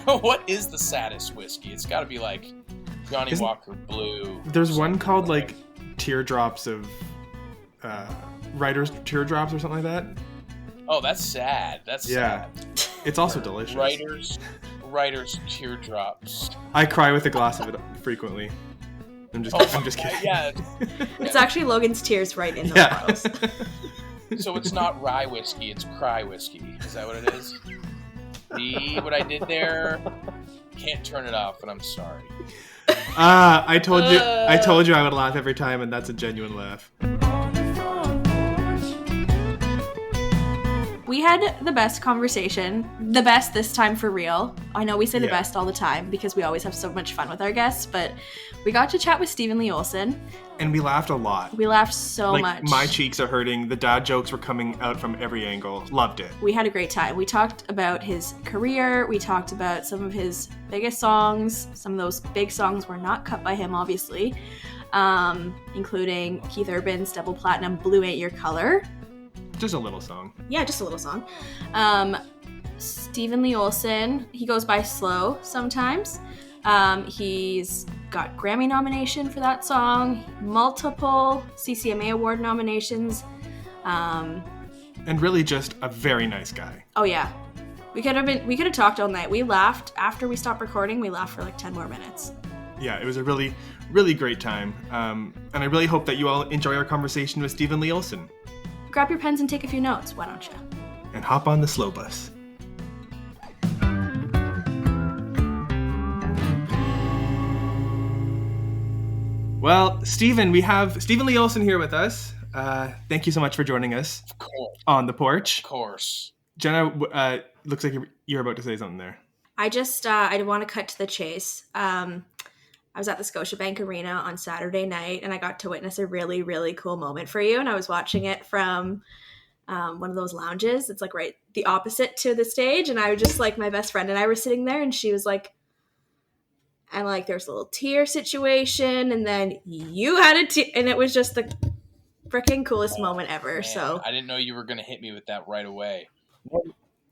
What is the saddest whiskey? It's got to be like Johnny Walker Blue. There's one called like Teardrops of Writer's Teardrops or something like that. Oh, that's sad. That's sad. It's also delicious. Writer's Teardrops. I cry with a glass of it frequently. I'm just kidding. Yeah. It's actually Logan's tears right in the bottles. So it's not rye whiskey, it's cry whiskey. Is that what it is? See what I did there? Can't turn it off, and I'm sorry. I told you I would laugh every time, and that's a genuine laugh. We had the best conversation. The best this time for real. I know we say the best all the time because we always have so much fun with our guests, but we got to chat with Steven Lee Olsen. And we laughed a lot. We laughed so much. My cheeks are hurting. The dad jokes were coming out from every angle. Loved it. We had a great time. We talked about his career. We talked about some of his biggest songs. Some of those big songs were not cut by him, obviously, including Keith Urban's double platinum Blue Ain't Your Color. Just a little song. Yeah, just a little song. Steven Lee Olsen, he goes by Slow sometimes. He's got Grammy nomination for that song, multiple CCMA award nominations. And really just a very nice guy. Oh yeah. We could have talked all night. We laughed after we stopped recording. We laughed for like 10 more minutes. Yeah, it was a really, really great time. And I really hope that you all enjoy our conversation with Steven Lee Olsen. Grab your pens and take a few notes, why don't you? And hop on the slow bus. Well, Steven, we have Steven Lee Olsen here with us. Thank you so much for joining us. Of course. On the porch. Of course. Jenna, looks like you're about to say something there. I want to cut to the chase. I was at the Scotiabank Arena on Saturday night, and I got to witness a really, really cool moment for you. And I was watching it from one of those lounges. It's like right the opposite to the stage. And I was just like, my best friend and I were sitting there, and she was like, and like there's a little tear situation, and then you had a tear, and it was just the freaking coolest moment ever. Man, so I didn't know you were gonna hit me with that right away.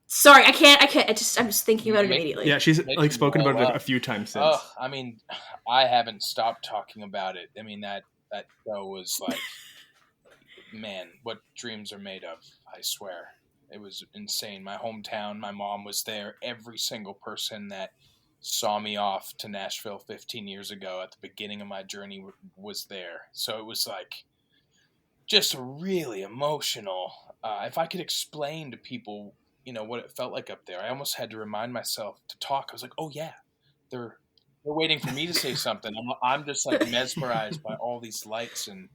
Sorry, I can't. I'm just thinking about it immediately. Yeah, she's like spoken about it a few times since. Oh, I mean, I haven't stopped talking about it. I mean, that show was like, man, what dreams are made of, I swear. It was insane. My hometown, my mom was there. Every single person that saw me off to Nashville 15 years ago at the beginning of my journey was there. So it was like just really emotional. If I could explain to people, what it felt like up there, I almost had to remind myself to talk. I was like, oh yeah, they're waiting for me to say something. I'm just like mesmerized by all these lights, and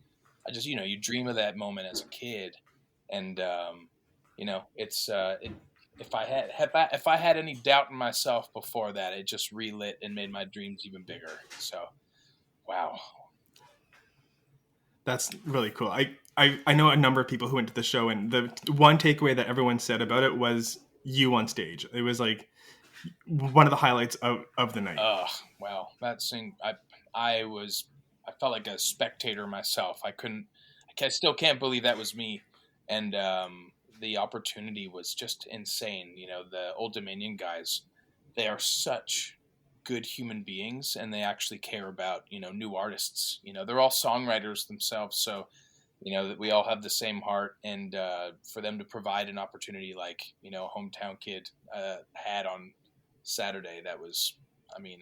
I just, you dream of that moment as a kid. And, it's, if I had any doubt in myself before that, it just relit and made my dreams even bigger. So, wow. That's really cool. I know a number of people who went to the show, and the one takeaway that everyone said about it was you on stage. It was like one of the highlights of the night. Oh, wow. That scene, I felt like a spectator myself. I still can't believe that was me. And the opportunity was just insane. The Old Dominion guys, they are such good human beings, and they actually care about, new artists. They're all songwriters themselves. So, that we all have the same heart, and for them to provide an opportunity like, hometown kid had on Saturday, that was,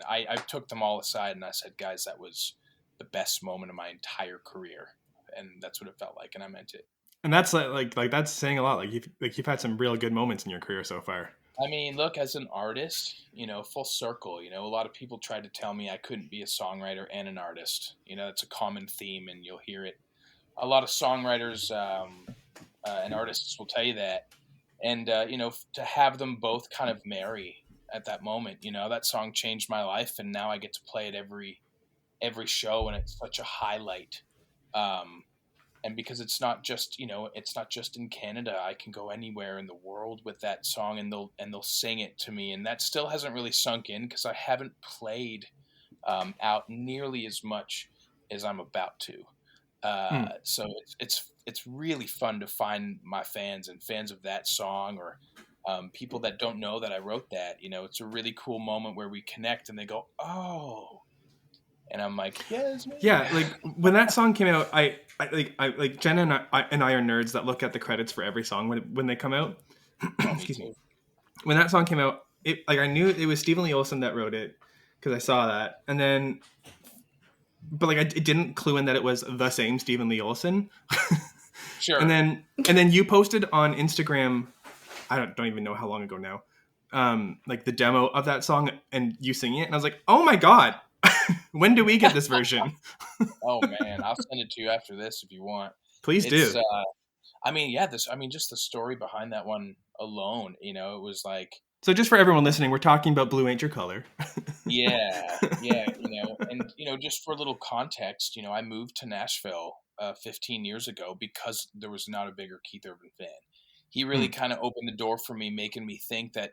I took them all aside and I said, guys, that was the best moment of my entire career. And that's what it felt like. And I meant it. And that's like that's saying a lot. You've had some real good moments in your career so far. Look, as an artist, full circle, a lot of people tried to tell me I couldn't be a songwriter and an artist. It's a common theme, and you'll hear it. A lot of songwriters and artists will tell you that. And, to have them both kind of marry at that moment, that song changed my life, and now I get to play it every show, and it's such a highlight. And because it's not just in Canada, I can go anywhere in the world with that song, and they'll sing it to me. And that still hasn't really sunk in because I haven't played out nearly as much as I'm about to. So it's really fun to find my fans and fans of that song, or people that don't know that I wrote that, you know, it's a really cool moment where we connect and they go, oh, and I'm like, yes, man. Yeah, like when that song came out, I Jenna and I are nerds that look at the credits for every song when they come out. Oh, me Excuse me. too. When that song came out, I knew it was Steven Lee Olsen that wrote it because I saw that, and then, but like it didn't clue in that it was the same Steven Lee Olsen. Sure. And then you posted on Instagram, I don't even know how long ago now, like the demo of that song and you singing it, and I was like, oh my god, when do we get this version? Oh man, I'll send it to you after this if you want. Please It's, do. I mean, yeah, just the story behind that one alone, you know, it was like, So just for everyone listening, we're talking about Blue Ain't Your Color. yeah, you know, and you know, just for a little context, you know, I moved to Nashville 15 years ago because there was not a bigger Keith Urban fan. He really kind of opened the door for me, making me think that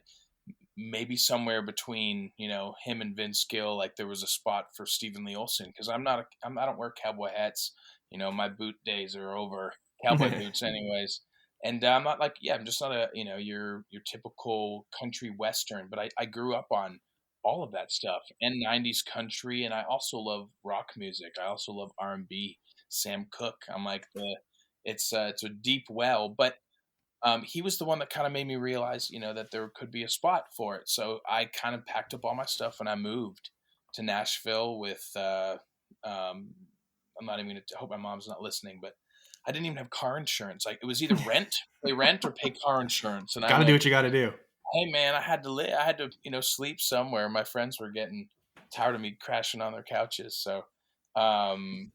maybe somewhere between, you know, him and Vince Gill, like there was a spot for Steven Lee Olsen, because I don't wear cowboy hats. You know, my boot days are over. Cowboy boots, anyways. And I'm not like, yeah, I'm just not a, you know, your typical country western, but I grew up on all of that stuff and 90s country, and I also love rock music. I also love R&B, Sam Cooke. I'm like it's a deep well, but he was the one that kind of made me realize, you know, that there could be a spot for it. So I kind of packed up all my stuff and I moved to Nashville with, I'm not even going to, I hope my mom's not listening, but I didn't even have car insurance. Like it was either pay rent or pay car insurance. And I Gotta do went, what you gotta do. hey man, I had to, you know, sleep somewhere. My friends were getting tired of me crashing on their couches. So, um,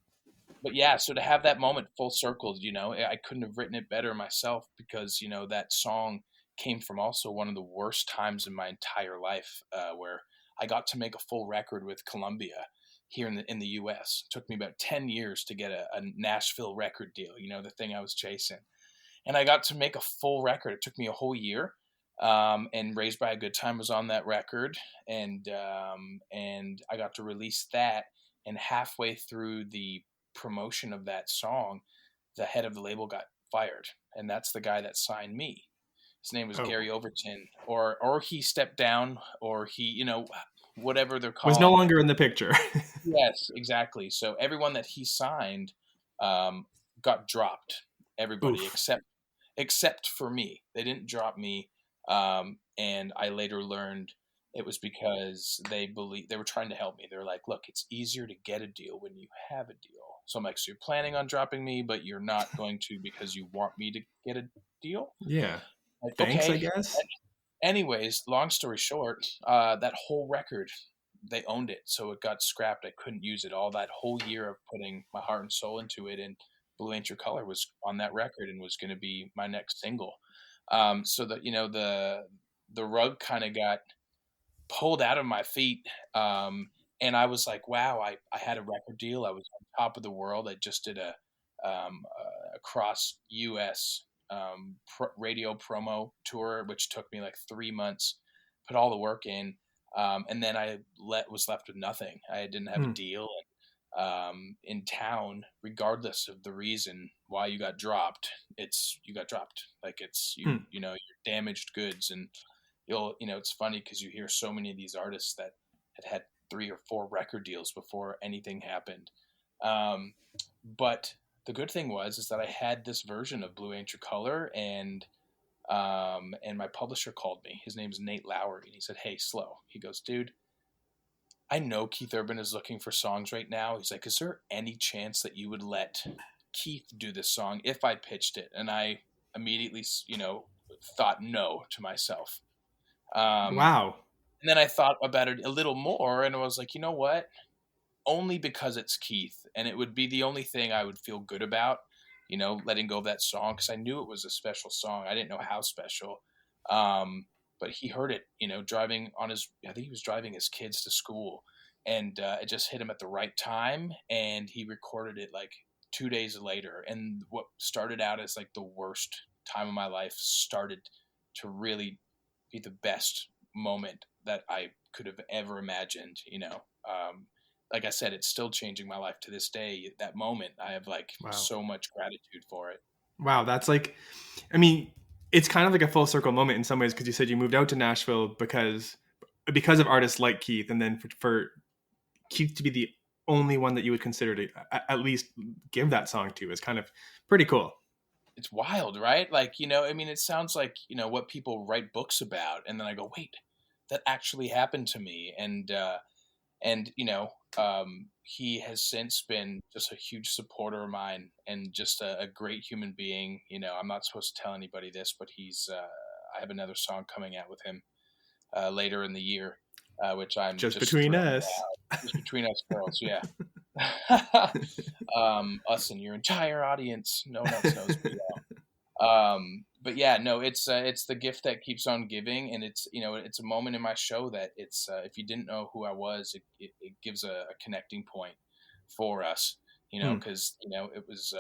but yeah, so to have that moment full circled, you know, I couldn't have written it better myself, because, you know, that song came from also one of the worst times in my entire life, where I got to make a full record with Columbia here in the U.S. It took me about 10 years to get a Nashville record deal, you know, the thing I was chasing. And I got to make a full record. It took me a whole year. And Raised by a Good Time was on that record, and I got to release that. And halfway through the promotion of that song, the head of the label got fired, and that's the guy that signed me. His name was Gary Overton, or he stepped down, or he, you know, whatever they're calling. Was no longer in the picture. Yes, exactly. So everyone that he signed got dropped. Everybody except for me. They didn't drop me, and I later learned it was because they were trying to help me. They're like, look, it's easier to get a deal when you have a deal. So I'm like, so you're planning on dropping me, but you're not going to because you want me to get a deal? Yeah. Like, Thanks, okay. I guess. Anyways, long story short, that whole record, they owned it, so it got scrapped. I couldn't use it. All that whole year of putting my heart and soul into it, and Blue Ain't Your Color was on that record and was going to be my next single. So that, you know, the rug kind of got pulled out of my feet. And I was like, wow, I had a record deal. I was on top of the world. I just did a cross US radio promo tour, which took me like 3 months, put all the work in. And then I was left with nothing. I didn't have a deal. And in town, regardless of the reason why you got dropped, you got dropped. Like you know, you're damaged goods. And you know, it's funny because you hear so many of these artists that had 3 or 4 record deals before anything happened. But the good thing is that I had this version of Blue Ain't Your Color, and my publisher called me. His name's Nate Lowry, and he said, hey, Slow. He goes, dude, I know Keith Urban is looking for songs right now. He's like, is there any chance that you would let Keith do this song if I pitched it? And I immediately, you know, thought no to myself. Wow. And then I thought about it a little more, and I was like, you know what? Only because it's Keith, and it would be the only thing I would feel good about, you know, letting go of that song, because I knew it was a special song. I didn't know how special. But he heard it, you know, driving on I think he was driving his kids to school, and it just hit him at the right time, and he recorded it like 2 days later. And what started out as like the worst time of my life started to really be the best moment that I could have ever imagined, you know. Like I said, it's still changing my life to this day. That moment, I have like so much gratitude for it. Wow, that's like, I mean, it's kind of like a full circle moment in some ways, because you said you moved out to Nashville because of artists like Keith, and then for Keith to be the only one that you would consider to at least give that song to is kind of pretty cool. It's wild, right? Like, I mean, it sounds like, what people write books about. And then I go, wait, that actually happened to me. And he has since been just a huge supporter of mine and just a great human being. I'm not supposed to tell anybody this, but I have another song coming out with him later in the year, which I'm just between us. Just between us girls, yeah. Us and your entire audience, no one else knows me. But yeah, no, it's the gift that keeps on giving, and it's a moment in my show that it's if you didn't know who I was, it gives a connecting point for us, because it was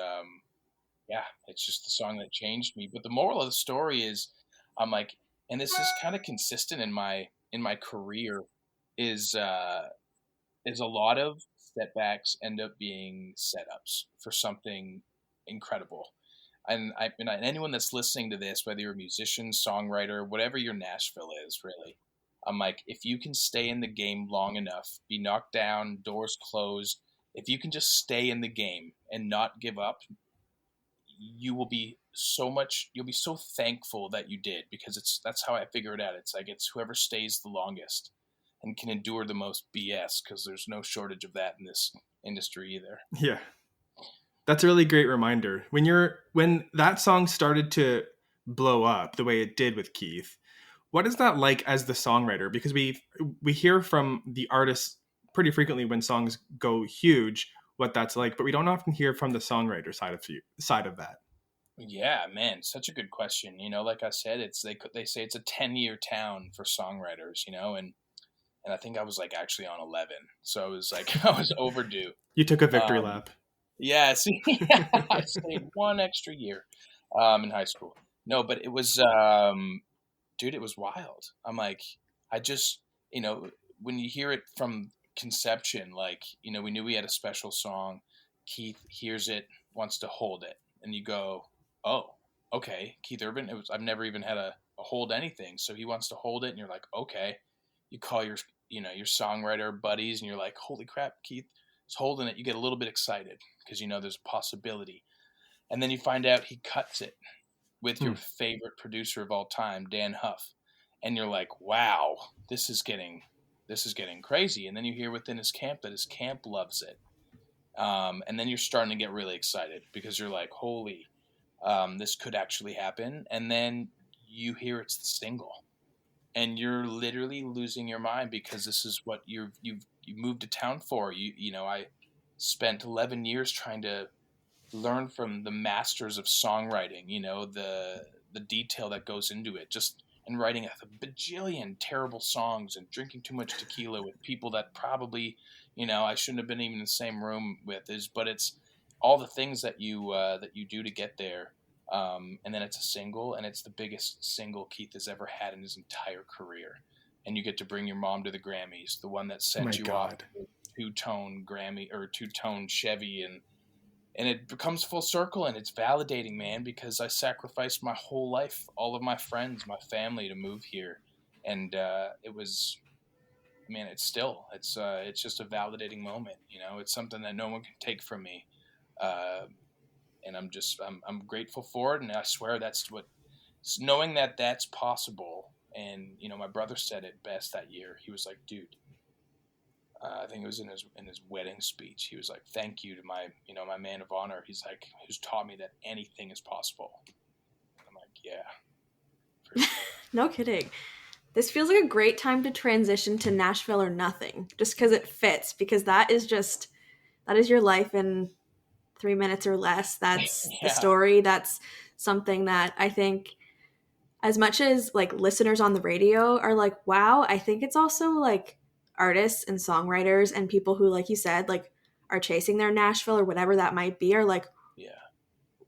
it's just the song that changed me. But the moral of the story is, I'm like, and this is kind of consistent in my career, is a lot of setbacks end up being setups for something incredible. And anyone that's listening to this, whether you're a musician, songwriter, whatever your Nashville is, really, I'm like, if you can stay in the game long enough, be knocked down, doors closed, if you can just stay in the game and not give up, you'll be so thankful that you did, because that's how I figure it out. It's like, it's whoever stays the longest and can endure the most BS, because there's no shortage of that in this industry either. Yeah. That's a really great reminder. When that song started to blow up the way it did with Keith, what is that like as the songwriter? Because we hear from the artists pretty frequently when songs go huge what that's like, but we don't often hear from the songwriter side of that. Yeah, man, such a good question. Like I said, they say it's a 10-year town for songwriters, and I think I was like actually on 11, so it was like I was overdue. You took a victory lap. Yeah, see, I stayed one extra year in high school. No, but it was, dude, it was wild. I'm like, I just, when you hear it from conception, like, we knew we had a special song. Keith hears it, wants to hold it, and you go, oh, okay, Keith Urban. I've never even had a hold anything, so he wants to hold it, and you're like, okay. You call your songwriter buddies, and you're like, holy crap, Keith is holding it. You get a little bit excited because there's a possibility, and then you find out he cuts it with your favorite producer of all time, Dan Huff, and you're like, wow, this is getting crazy. And then you hear within his camp that his camp loves it, and then you're starting to get really excited because you're like, holy, this could actually happen. And then you hear it's the single, and you're literally losing your mind, because this is what you moved to town for. I spent 11 years trying to learn from the masters of songwriting, the detail that goes into it, just and writing a bajillion terrible songs and drinking too much tequila with people that probably, I shouldn't have been even in the same room with. But it's all the things that you do to get there. And then it's a single, and it's the biggest single Keith has ever had in his entire career. And you get to bring your mom to the Grammys, the one that sent you off to two-tone Grammy or two-tone Chevy, and it becomes full circle, and it's validating, man, because I sacrificed my whole life, all of my friends, my family, to move here. And it was, man, it's just a validating moment. It's something that no one can take from me. And I'm grateful for it. And I swear that's what, knowing that that's possible. And, my brother said it best that year. He was like, dude, I think it was in his wedding speech. He was like, thank you to my man of honor. He's like, who's taught me that anything is possible. I'm like, yeah. For sure. No kidding. This feels like a great time to transition to Nashville or Nothing, just because it fits, because that is your life in 3 minutes or less. That's the story. That's something that I think, as much as like listeners on the radio are like, wow, I think it's also like artists and songwriters and people who, like you said, like are chasing their Nashville or whatever that might be, are like,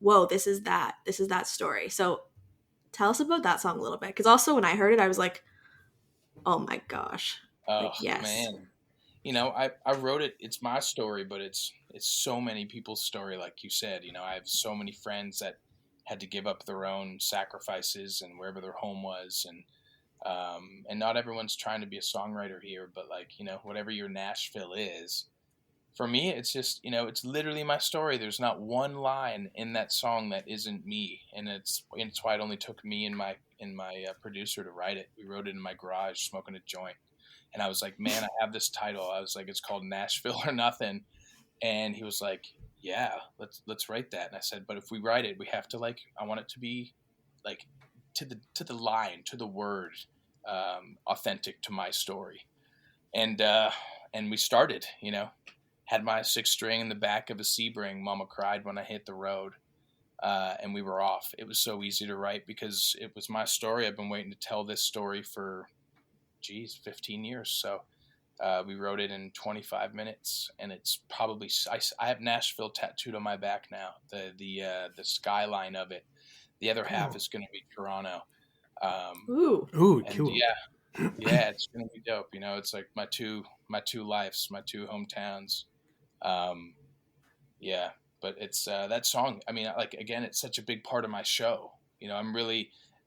whoa, this is that story. So tell us about that song a little bit. Because also when I heard it, I was like, oh my gosh. Oh, like, yes. Man. I wrote it. It's my story, but it's so many people's story. Like you said, I have so many friends that had to give up their own sacrifices and wherever their home was. And not everyone's trying to be a songwriter here, but like, you know, whatever your Nashville is, for me, it's just, you know, it's literally my story. There's not one line in that song that isn't me. And it's why it only took me and my producer to write it. We wrote it in my garage smoking a joint. And I was like, man, I have this title. I was like, it's called Nashville or Nothing. And he was like, yeah, let's write that. And I said, but if we write it, we have to like, I want it to be like to the line, to the word, authentic to my story. And we started, you know, had my 6-string in the back of a Sebring. Mama cried when I hit the road. And we were off. It was so easy to write because it was my story. I've been waiting to tell this story for, 15 years. So we wrote it in 25 minutes, and it's probably, I have Nashville tattooed on my back now, the skyline of it. The other half is going to be Toronto. Ooh, cool. Yeah, it's going to be dope. You know, it's like my two lives, my two hometowns. Yeah, but it's that song. I mean, like, again, it's such a big part of my show. You know,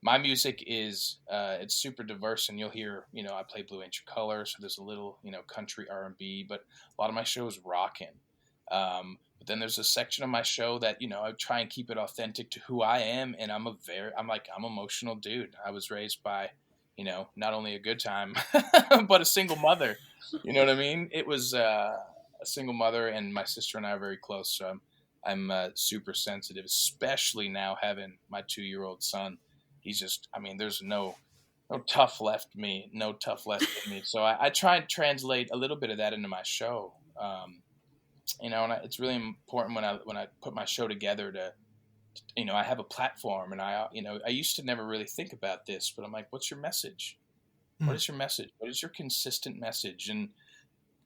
my music is it's super diverse, and you'll hear, you know, I play Blue Ain't Your Color, so there's a little, you know, country R&B, but a lot of my show is rocking. But then there's a section of my show that, you know, I try and keep it authentic to who I am, and I'm an emotional dude. I was raised by, you know, not only a good time, but a single mother. You know what I mean? It was a single mother, and my sister and I are very close, so I'm super sensitive, especially now having my 2-year-old son. He's just, I mean, there's no tough left in me. So I try and translate a little bit of that into my show. You know, and it's really important when I put my show together to, you know, I have a platform, and I used to never really think about this, but I'm like, what's your message? What is your message? What is your consistent message? And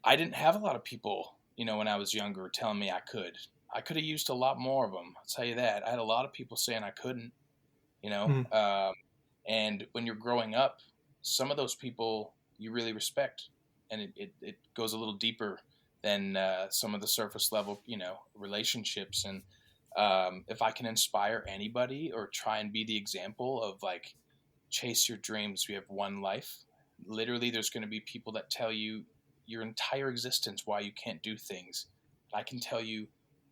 I didn't have a lot of people, you know, when I was younger telling me I could have used a lot more of them. I'll tell you that. I had a lot of people saying I couldn't, you know, and when you're growing up, some of those people you really respect, and it goes a little deeper than some of the surface level, you know, relationships. And if I can inspire anybody or try and be the example of like, chase your dreams, we have one life. Literally, there's going to be people that tell you your entire existence why you can't do things. I can tell you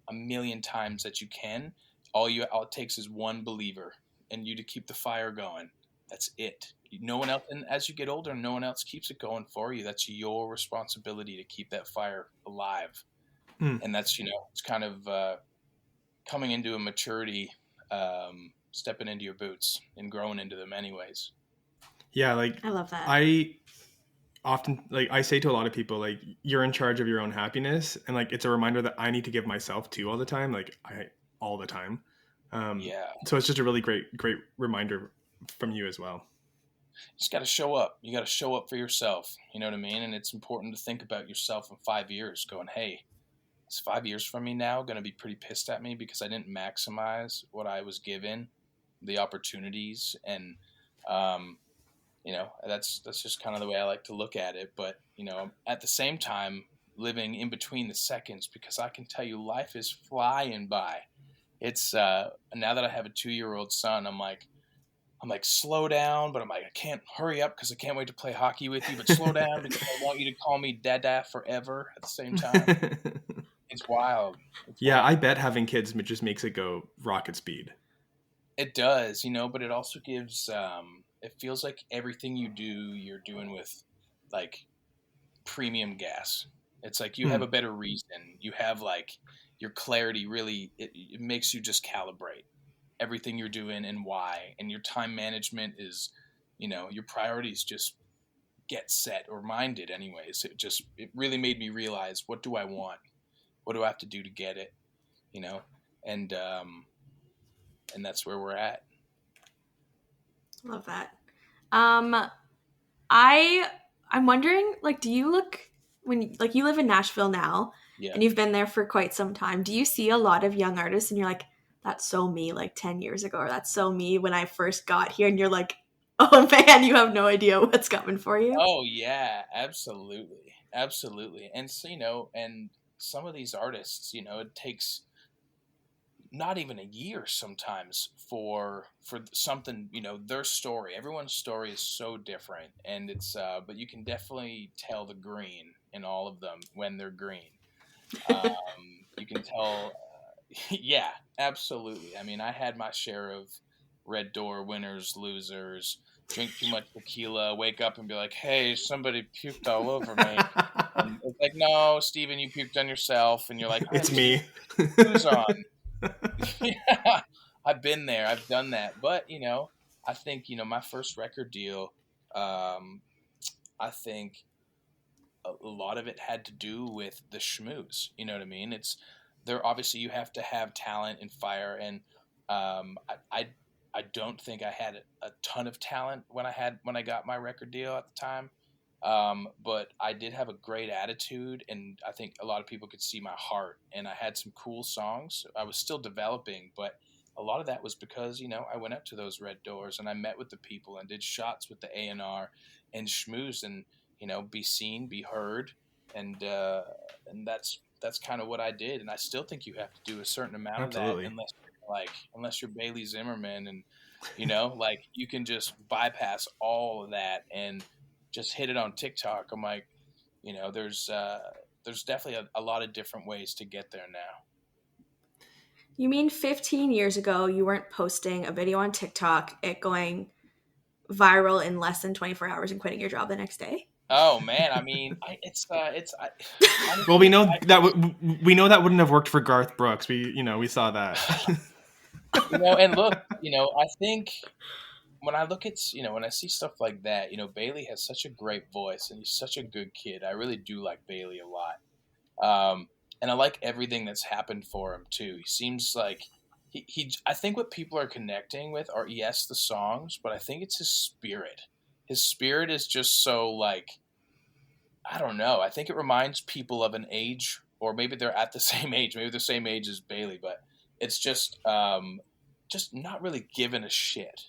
a million times that you can. All it takes is one believer and you to keep the fire going. That's it. No one else, and as you get older, no one else keeps it going for you. That's your responsibility to keep that fire alive. And that's, you know, it's kind of coming into a maturity, stepping into your boots and growing into them anyways. Yeah, like, I love that. I often, like, I say to a lot of people, like, you're in charge of your own happiness, and like, it's a reminder that I need to give myself to all the time, like, all the time. So it's just a really great reminder from you as well. You just got to show up. You got to show up for yourself. You know what I mean? And it's important to think about yourself in 5 years going, hey, is 5 years from me now going to be pretty pissed at me because I didn't maximize what I was given, the opportunities. And, you know, that's just kind of the way I like to look at it. But, you know, at the same time, living in between the seconds, because I can tell you life is flying by. It's now that I have a 2-year-old son, I'm like, slow down, but I'm like, I can't hurry up because I can't wait to play hockey with you, but slow down because I want you to call me Dada forever at the same time. It's wild. Wild. I bet having kids just makes it go rocket speed. It does, you know, but it also gives, it feels like everything you do, you're doing with like premium gas. It's like you have a better reason. You have like your clarity really, it makes you just calibrate everything you're doing and why, and your time management is, you know, your priorities just get set, or mine did anyways. It really made me realize, what do I want? What do I have to do to get it? You know? And that's where we're at. Love that. I'm wondering, like, do you look, when, like, you live in Nashville now, and you've been there for quite some time, do you see a lot of young artists and you're like, that's so me like 10 years ago, or that's so me when I first got here, and you're like, oh man, you have no idea what's coming for you? Oh yeah, absolutely. And so, you know, and some of these artists, you know, it takes not even a year sometimes for something, their story. Everyone's story is so different, and it's but you can definitely tell the green in all of them when they're green. You can tell. Yeah, absolutely. I mean, I had my share of red door winners, losers, drink too much tequila, wake up and be like, hey, somebody puked all over me. And it's like, no, Steven, you puked on yourself. And you're like, It's me. who's on? Yeah, I've been there. I've done that. But, I think, my first record deal, I think a lot of it had to do with the schmooze. You know what I mean? It's there. Obviously, you have to have talent and fire. And I don't think I had a ton of talent when I got my record deal at the time. But I did have a great attitude, and I think a lot of people could see my heart. And I had some cool songs. I was still developing, but a lot of that was because I went up to those red doors and I met with the people and did shots with the A&R and schmoozed and be seen, be heard, and that's kind of what I did. And I still think you have to do a certain amount of that, Absolutely. unless you're Bailey Zimmerman, and like you can just bypass all of that and just hit it on TikTok. I'm like, there's definitely a lot of different ways to get there now. You mean 15 years ago, you weren't posting a video on TikTok, it going viral in less than 24 hours and quitting your job the next day? Oh man, I mean, Well, we know that wouldn't have worked for Garth Brooks. We saw that. And look, I think when I look at, when I see stuff like that, Bailey has such a great voice and he's such a good kid. I really do like Bailey a lot. And I like everything that's happened for him too. He seems like I think what people are connecting with are, yes, the songs, but I think it's his spirit. His spirit is just so like, I don't know. I think it reminds people of an age, or maybe they're at the same age, maybe the same age as Bailey, but it's just not really giving a shit.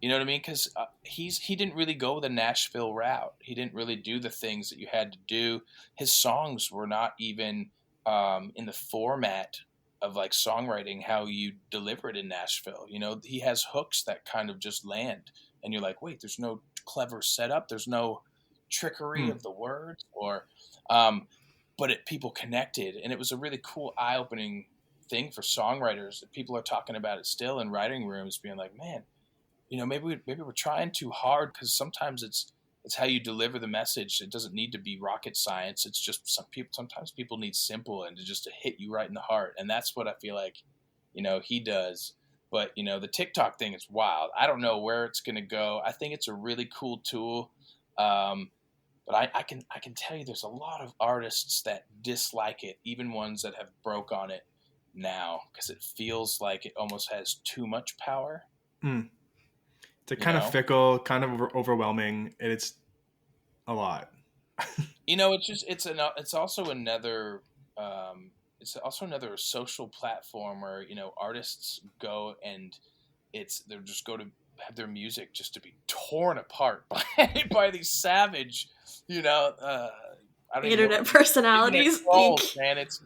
You know what I mean? Because he didn't really go the Nashville route. He didn't really do the things that you had to do. His songs were not even in the format of like songwriting how you deliver it in Nashville. He has hooks that kind of just land, and you're like, wait, there's no clever setup. There's no trickery of the words, or but people connected, and it was a really cool, eye-opening thing for songwriters that people are talking about it still in writing rooms, being like, man. Maybe we're trying too hard, because sometimes it's how you deliver the message. It doesn't need to be rocket science. It's just sometimes people need simple and to hit you right in the heart. And that's what I feel like, he does. But, the TikTok thing is wild. I don't know where it's going to go. I think it's a really cool tool. But I can tell you there's a lot of artists that dislike it, even ones that have broke on it now, because it feels like it almost has too much power. It's kind of fickle, kind of overwhelming, and it's a lot. It's also another social platform where artists go and they're just go to have their music just to be torn apart by these savage Internet personalities. Trolls, man. It's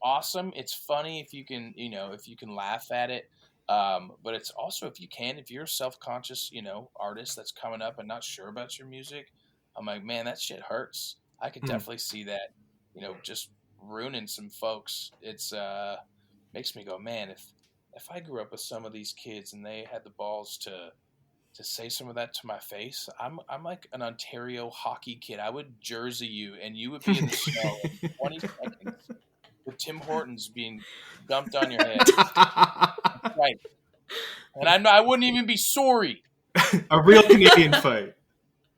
awesome. It's funny if you can laugh at it. But it's also, if you're a self-conscious, artist that's coming up and not sure about your music, I'm like, man, that shit hurts. I could definitely see that, just ruining some folks. It's, makes me go, man, if I grew up with some of these kids and they had the balls to say some of that to my face, I'm like an Ontario hockey kid. I would jersey you and you would be in the snow in 20 seconds with Tim Hortons being dumped on your head. Right. And I wouldn't even be sorry. A real Canadian fight.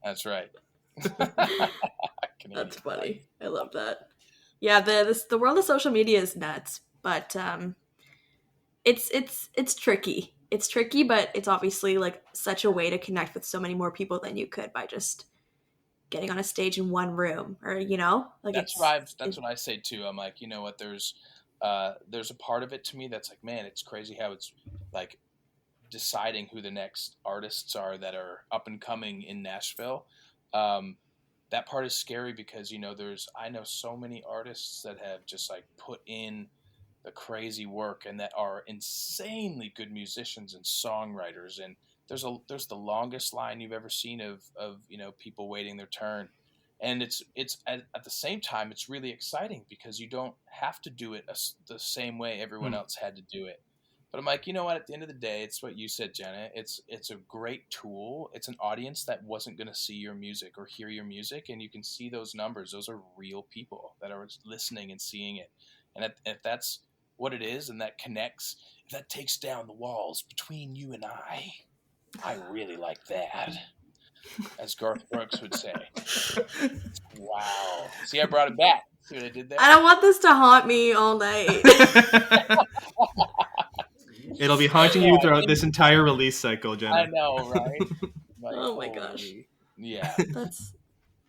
That's right. That's funny. I love that. Yeah, the world of social media is nuts, but it's tricky. It's tricky, but it's obviously like such a way to connect with so many more people than you could by just getting on a stage in one room, or like that's what I say too. I'm like, you know what, there's a part of it to me that's like, man, it's crazy how it's like deciding who the next artists are that are up and coming in Nashville. That part is scary because I know so many artists that have just like put in the crazy work and that are insanely good musicians and songwriters. And there's the longest line you've ever seen of people waiting their turn. And it's at the same time, it's really exciting because you don't have to do it the same way everyone else had to do it. But I'm like, you know what? At the end of the day, it's what you said, Jenna. It's a great tool. It's an audience that wasn't going to see your music or hear your music, and you can see those numbers. Those are real people that are listening and seeing it. And if that's what it is, and that connects, if that takes down the walls between you and I really like that, as Garth Brooks would say. Wow. See, I brought it back. See what I did there? I don't want this to haunt me all night. It'll be haunting you throughout this entire release cycle, Jenna. I know, right? Like, oh my gosh. Yeah. That's.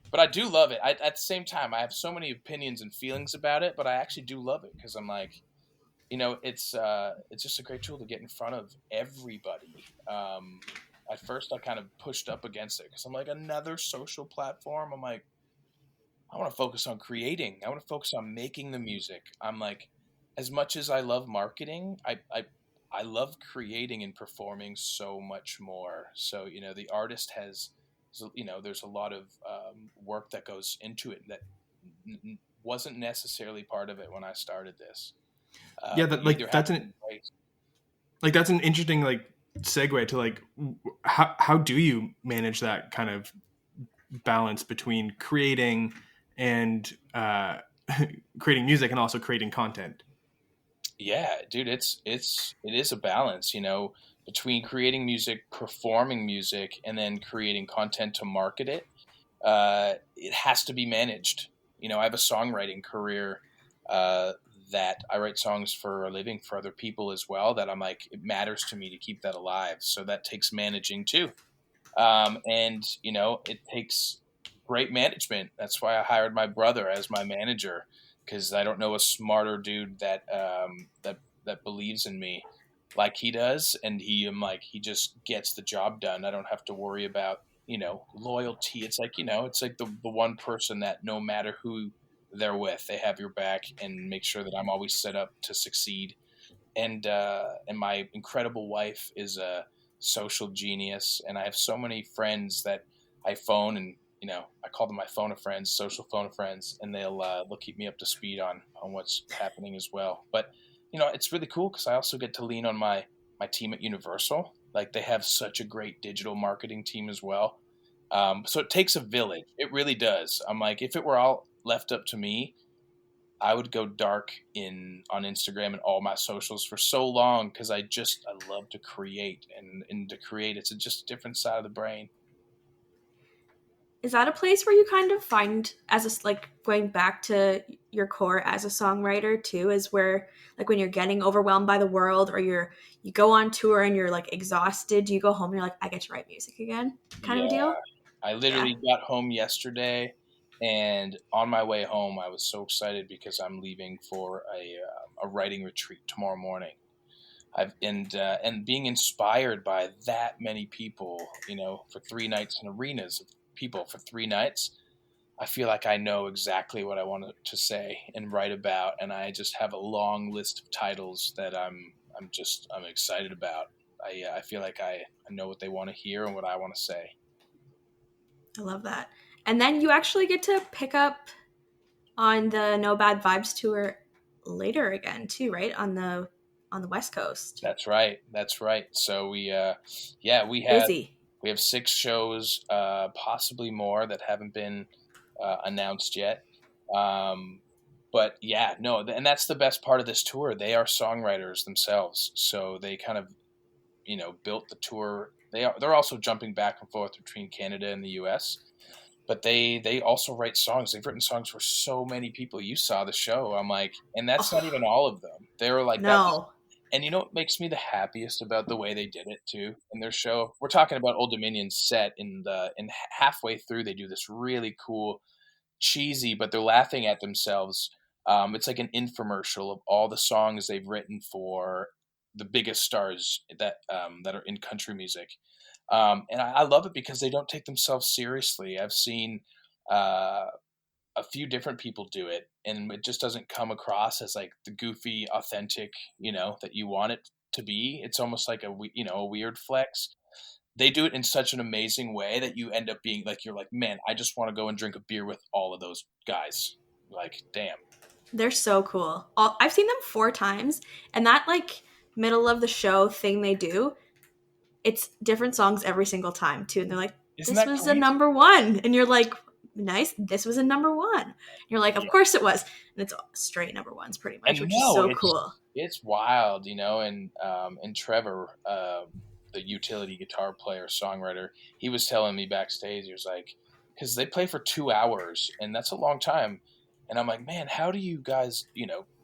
But I do love it. At the same time, I have so many opinions and feelings about it, but I actually do love it because I'm like, it's just a great tool to get in front of everybody. At first, I kind of pushed up against it because I'm like, another social platform. I'm like, I want to focus on creating. I want to focus on making the music. I'm like, as much as I love marketing, I love creating and performing so much more. So, the artist has, there's a lot of work that goes into it that wasn't necessarily part of it when I started this. That's an interesting segue to how do you manage that kind of balance between creating and creating music and also creating content? Yeah, dude, it is a balance, between creating music, performing music, and then creating content to market it. It has to be managed. I have a songwriting career that I write songs for a living for other people as well, that I'm like, it matters to me to keep that alive. So that takes managing too. And it takes great management. That's why I hired my brother as my manager, because I don't know a smarter dude that believes in me like he does, and he just gets the job done. I don't have to worry about loyalty. It's like it's like the one person that no matter who they're with, they have your back and make sure that I'm always set up to succeed. And my incredible wife is a social genius, and I have so many friends that I phone, and I call them my phone of friends, social phone of friends, and they'll keep me up to speed on what's happening as well. But it's really cool because I also get to lean on my team at Universal. Like, they have such a great digital marketing team as well. So it takes a village. It really does. I'm like, if it were all left up to me, I would go dark on Instagram and all my socials for so long because I love to create, and to create, it's just a different side of the brain. Is that a place where you kind of find, going back to your core as a songwriter too, is where when you're getting overwhelmed by the world, or you go on tour and you're exhausted, do you go home and you're like, I get to write music again, kind of a deal? I literally got home yesterday, and on my way home, I was so excited because I'm leaving for a writing retreat tomorrow morning. And being inspired by that many people, for 3 nights in arenas of people for 3 nights, I feel like I know exactly what I want to say and write about, and I just have a long list of titles that I'm excited about. I feel like I know what they want to hear and what I want to say. I love that. And then you actually get to pick up on the No Bad Vibes tour later again too, right? On the West Coast. That's right. So we have busy. We have 6 shows, possibly more that haven't been announced yet. But yeah, no, and that's the best part of this tour. They are songwriters themselves, so they kind of built the tour. They're also jumping back and forth between Canada and the U.S., but they also write songs. They've written songs for so many people. You saw the show. I'm like, and that's not even all of them. They were like, no. And what makes me the happiest about the way they did it too in their show? We're talking about Old Dominion's set in halfway through, they do this really cool, cheesy, but they're laughing at themselves. It's like an infomercial of all the songs they've written for the biggest stars that are in country music. And I love it because they don't take themselves seriously. I've seen a a few different people do it, and it just doesn't come across as like the goofy, authentic, that you want it to be. It's almost like a weird flex. They do it in such an amazing way that you end up being like, you're like, man, I just want to go and drink a beer with all of those guys. Like, damn. They're so cool. I've seen them 4 times, and that like middle of the show thing they do, it's different songs every single time too. And they're like, Isn't this that was a crazy? number 1. And you're like, nice, this was a number 1. And you're like, of course it was. And it's straight number 1s pretty much, which is so cool. It's wild, and Trevor, the utility guitar player, songwriter, he was telling me backstage, he was like, because they play for 2 hours, and that's a long time. And I'm like, man, how do you guys,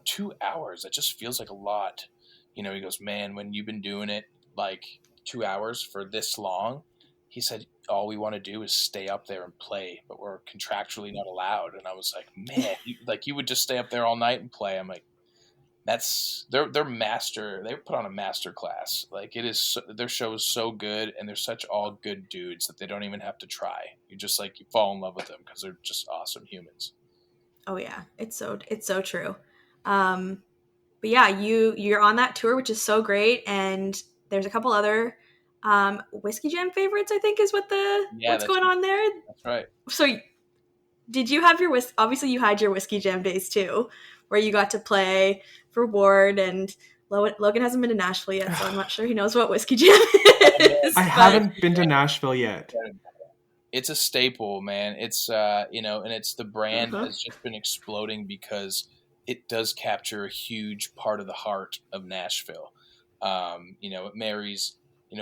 2 hours? That just feels like a lot. He goes, man, when you've been doing it like 2 hours for this long, he said, all we want to do is stay up there and play, but we're contractually not allowed. And I was like, man, you would just stay up there all night and play. I'm like, that's their master. They put on a master class. Like, it is their show is so good, and they're such all good dudes that they don't even have to try. You just you fall in love with them because they're just awesome humans. Oh yeah, it's so true. But yeah, you're on that tour, which is so great, and there's a couple other Whiskey Jam favorites, I think, is what's going on there. That's right. So did you have obviously you had your Whiskey Jam days too, where you got to play for Ward, and Logan hasn't been to Nashville yet, so I'm not sure he knows what Whiskey Jam is. I haven't been to Nashville yet. It's a staple, man. It's and it's the brand has just been exploding because it does capture a huge part of the heart of Nashville. It marries,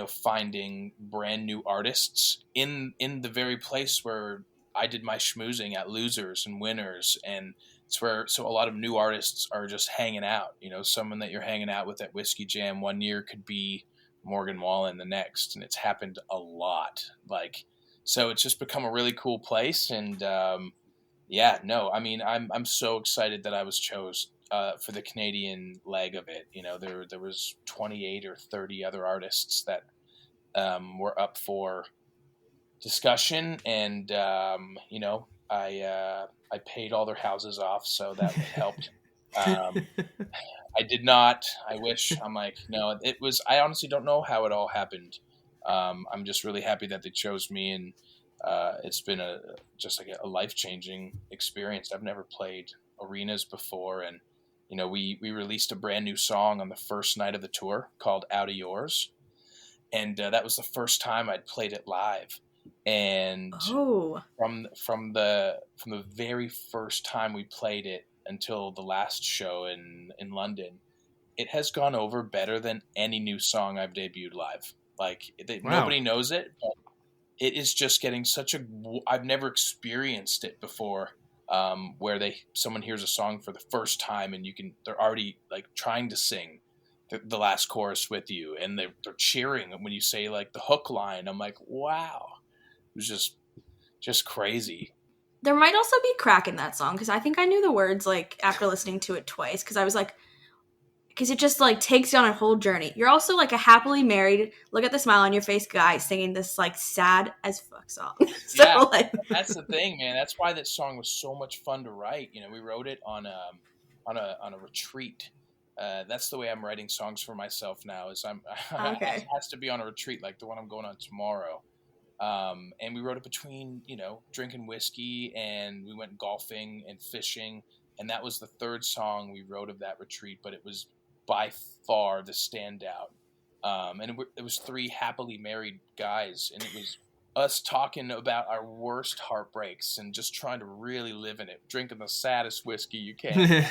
finding brand new artists in the very place where I did my schmoozing at Losers and Winners, and it's where a lot of new artists are just hanging out. Someone that you're hanging out with at Whiskey Jam one year could be Morgan Wallen the next, and it's happened a lot. So it's just become a really cool place, and I'm so excited that I was chosen for the Canadian leg of it. There was 28 or 30 other artists that were up for discussion, and I paid all their houses off, so that helped. I did not. I wish. I'm like, no. It was. I honestly don't know how it all happened. I'm just really happy that they chose me, and it's been a life-changing experience. I've never played arenas before, and we released a brand new song on the first night of the tour called "Out of Yours," and that was the first time I'd played it live. And from the very first time we played it until the last show in London, it has gone over better than any new song I've debuted live. Nobody knows it, but it is just getting I've never experienced it before, where someone hears a song for the first time and they're already trying to sing the last chorus with you, and they're cheering when you say the hook line. I'm like, wow, it was just crazy. There might also be crack in that song, because I think I knew the words after listening to it twice, because I was because it just takes you on a whole journey. You're also a happily married, look at the smile on your face guy singing this sad as fuck song. So, yeah, that's the thing, man. That's why that song was so much fun to write. We wrote it on a retreat. That's the way I'm writing songs for myself now. Is it has to be on a retreat like the one I'm going on tomorrow. And we wrote it between, drinking whiskey, and we went golfing and fishing. And that was the third song we wrote of that retreat, but it was by far the standout. And it was 3 happily married guys, and it was us talking about our worst heartbreaks and just trying to really live in it, drinking the saddest whiskey you can.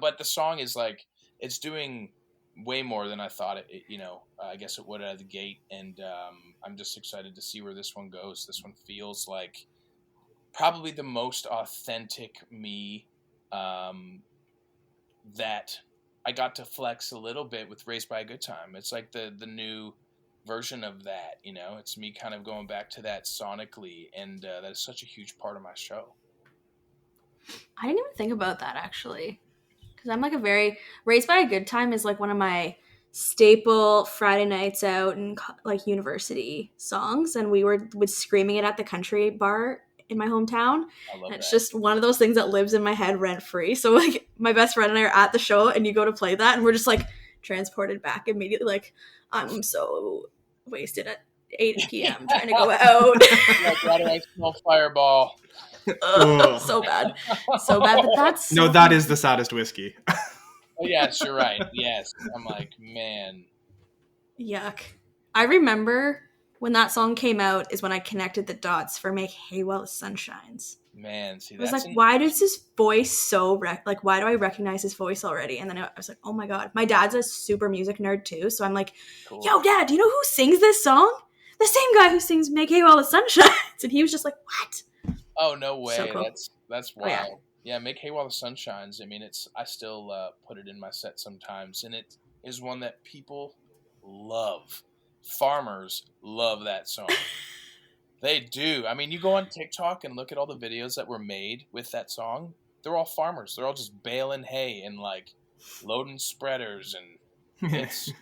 But the song is it's doing way more than I thought it I guess it would out of the gate, and I'm just excited to see where this one goes. This one feels like probably the most authentic me, that I got to flex a little bit with Raised by a Good Time. It's the new version of that, it's me kind of going back to that sonically, and that is such a huge part of my show. I didn't even think about that, actually, because I'm a very Raised by a Good Time is one of my staple Friday nights out and university songs, and we would screaming it at the country bar in my hometown. I love And it's that. just one of those things that lives in my head rent free. So like my best friend and I are at the show and you go to play that and we're just like transported back immediately. Like I'm so wasted at 8 p.m. trying to go out. Like, why do I smell Fireball? So bad. So bad. But that's so No, that is the saddest whiskey. Oh, yes, you're right. Yes. I'm like, man. yuck. I remember when that song came out is when I connected the dots for Make Hay While the Sun Shines. Man, see, I was that's like, why does his voice so like why do I recognize his voice already? And then I was like, oh my god. My dad's a super music nerd too, so I'm like, cool. Yo, Dad, do you know who sings this song? The same guy who sings Make Hay While the Sun Shines. And he was just like, what? Oh, no way. So cool. That's wild. Oh, yeah. Make Hay While the Sun Shines. I mean, I still put it in my set sometimes, and it is one that people love. Farmers love that song. They do. I mean, you go on TikTok and look at all the videos that were made with that song. They're all farmers. They're all just baling hay and like loading spreaders, and it's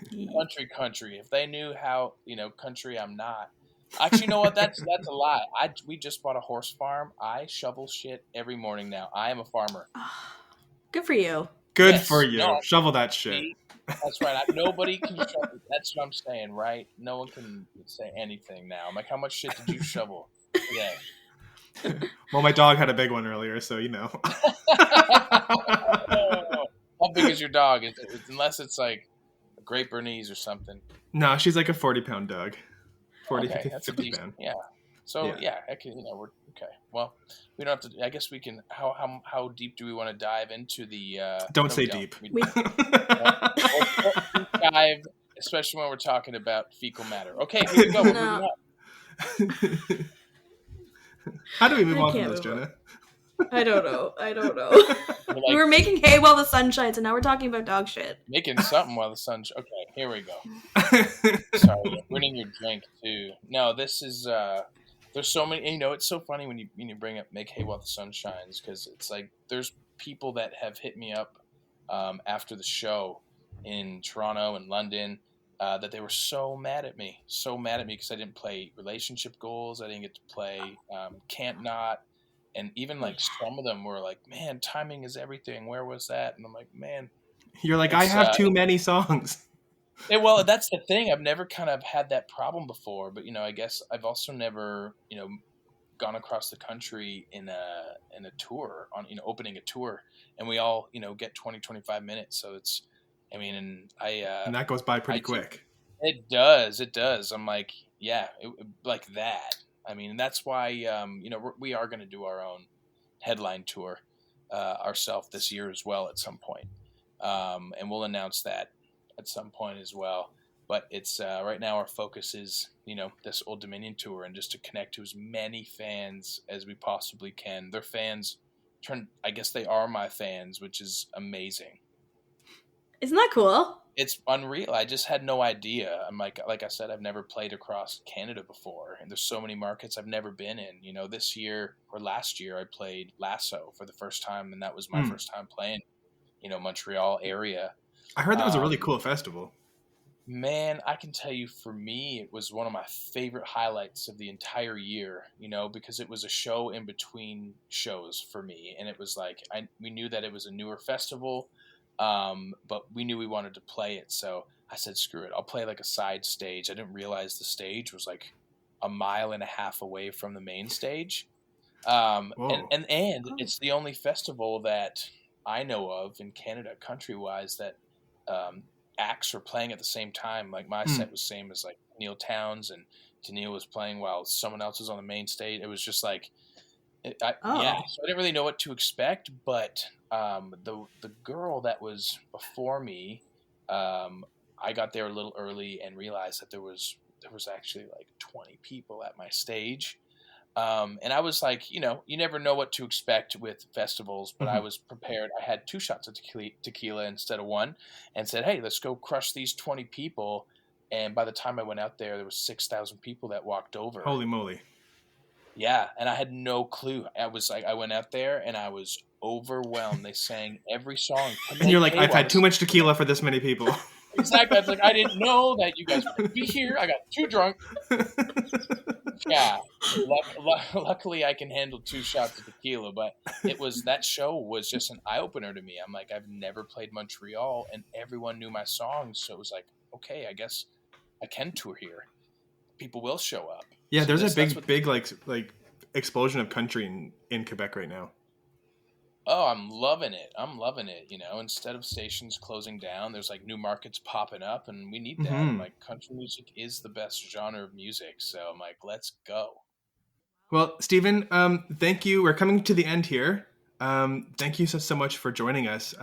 country. If they knew how, country I'm not. Actually, you know what? That's a lie. We just bought a horse farm. I shovel shit every morning now. I am a farmer. Good for you. Good Yes. for you. No, shovel that shit. That's right. Nobody can shovel. That's what I'm saying, right? No one can say anything now. I'm like, how much shit did you shovel today? Well, my dog had a big one earlier, so you know. How big is your dog? Unless it's like a Great Bernese or something. No, she's like a 40-pound dog. 40, Okay, that's a 50 decent. pound. Yeah. So I can. We're okay. Well, we don't have to. I guess we can. How deep do we want to dive into the? Don't say deep. We'll dive, especially when we're talking about fecal matter. Okay, here we go. We're moving on. How do we move I on from can't this, move Jenna? I don't know. We're like, We were making hay while the sun shines, and now we're talking about dog shit. making something while the sun. Okay, here we go. Sorry, I'm winning your drink too. No, this is. There's so many. It's so funny when you bring up Make Hay While the Sun Shines, because it's like there's people that have hit me up after the show in Toronto and London that they were so mad at me because I didn't play Relationship Goals. I didn't get to play Can't Not. And even like some of them were like, man, timing is everything. Where was that? And I'm like, man. You're like, I have too many songs. Well, that's the thing. I've never kind of had that problem before. But, I guess I've also never, gone across the country in a tour, on opening a tour. And we all, get 20, 25 minutes. So it's, and that goes by pretty quick. It does. I'm like, yeah, like that. And that's why, we are going to do our own headline tour ourselves this year as well at some point. And we'll announce that at some point as well. But it's right now our focus is, this Old Dominion tour and just to connect to as many fans as we possibly can. Their fans I guess they are my fans, which is amazing. Isn't that cool? It's unreal. I just had no idea. I'm like I said, I've never played across Canada before, and there's so many markets I've never been in. This year or last year, I played Lasso for the first time, and that was my first time playing, Montreal area. I heard that was a really cool festival. Man, I can tell you, for me, it was one of my favorite highlights of the entire year. Because it was a show in between shows for me, and it was like we knew that it was a newer festival. But we knew we wanted to play it, so I said, screw it. I'll play like a side stage. I didn't realize the stage was like a mile and a half away from the main stage. And it's the only festival that I know of in Canada, country-wise, that acts are playing at the same time. Like my set was same as like Neil Towns, and Daniil was playing while someone else was on the main stage. It was just like, so I didn't really know what to expect, but the girl that was before me, I got there a little early and realized that there was actually like 20 people at my stage. And I was like, you never know what to expect with festivals, but I was prepared. I had 2 shots of tequila instead of 1, and said, hey, let's go crush these 20 people. And by the time I went out there was 6,000 people that walked over. Holy moly. Yeah, and I had no clue. I went out there and I was overwhelmed. They sang every song. And you're like, I've had too much tequila for this many people. Exactly. I was like, I didn't know that you guys were going to be here. I got too drunk. Yeah. Luckily, I can handle 2 shots of tequila, but that show was just an eye opener to me. I'm like, I've never played Montreal, and everyone knew my songs, so it was like, okay, I guess I can tour here. People will show up. Yeah, so there's a big like explosion of country in Quebec right now. Oh, I'm loving it. Instead of stations closing down, there's like new markets popping up, and we need that. Mm-hmm. Like, country music is the best genre of music, so I'm like, let's go. Well, Steven, thank you. We're coming to the end here. Thank you so much for joining us.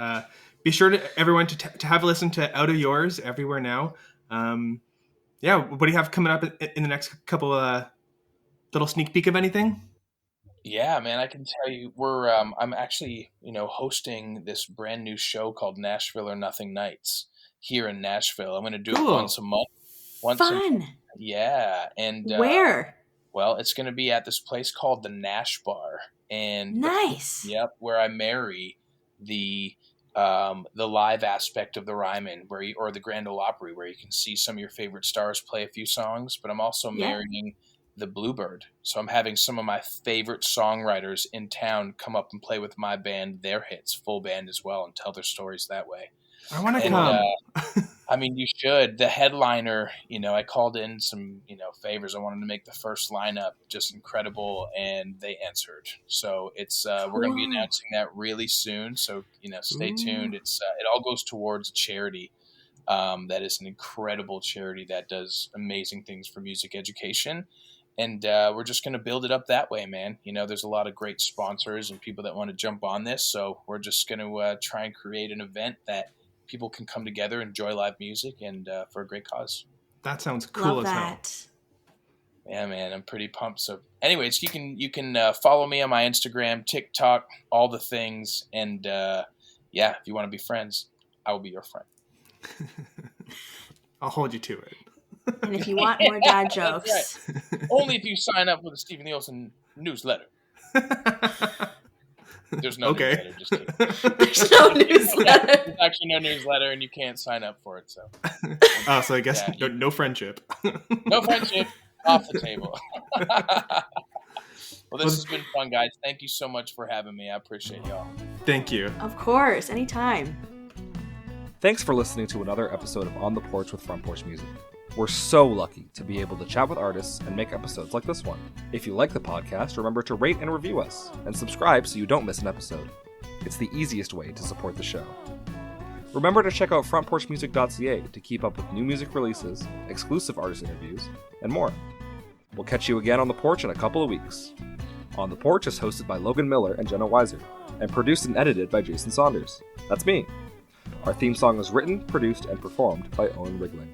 Be sure everyone to have a listen to Out of Yours everywhere now. What do you have coming up in the next couple little sneak peek of anything? Yeah, man, I can tell you, I'm actually, hosting this brand new show called Nashville or Nothing Nights here in Nashville. I'm going to do it once a month. Fun. Yeah. And where? Well, it's going to be at this place called the Nash Bar. And nice. Where I marry the live aspect of the Ryman or the Grand Ole Opry, where you can see some of your favorite stars play a few songs, but I'm also marrying the Bluebird. So I'm having some of my favorite songwriters in town come up and play with my band, their hits, full band as well, and tell their stories that way. I want to come. You should. The headliner, I called in some, favors. I wanted to make the first lineup just incredible, and they answered. So it's we're going to be announcing that really soon. So, stay tuned. It's it all goes towards a charity. That is an incredible charity that does amazing things for music education. And we're just going to build it up that way, man. There's a lot of great sponsors and people that want to jump on this. So we're just going to try and create an event that people can come together, enjoy live music, and for a great cause. That sounds cool. Love as hell. that. Yeah, man, I'm pretty pumped. So anyways, you can follow me on my Instagram, TikTok, all the things. And if you want to be friends, I will be your friend. I'll hold you to it. And if you want more dad jokes. Right. Only if you sign up with the Steven Lee Olsen newsletter. There's no newsletter. Just kidding. There's no newsletter. There's actually no newsletter, and you can't sign up for it. So. So I guess no friendship. No friendship. Off the table. Well, this has been fun, guys. Thank you so much for having me. I appreciate y'all. Thank you. Of course. Anytime. Thanks for listening to another episode of On The Porch with Front Porch Music. We're so lucky to be able to chat with artists and make episodes like this one. If you like the podcast, remember to rate and review us, and subscribe so you don't miss an episode. It's the easiest way to support the show. Remember to check out frontporchmusic.ca to keep up with new music releases, exclusive artist interviews, and more. We'll catch you again on The Porch in a couple of weeks. On The Porch is hosted by Logan Miller and Jenna Weiser, and produced and edited by Jason Saunders. That's me. Our theme song is written, produced, and performed by Owen Wrigley.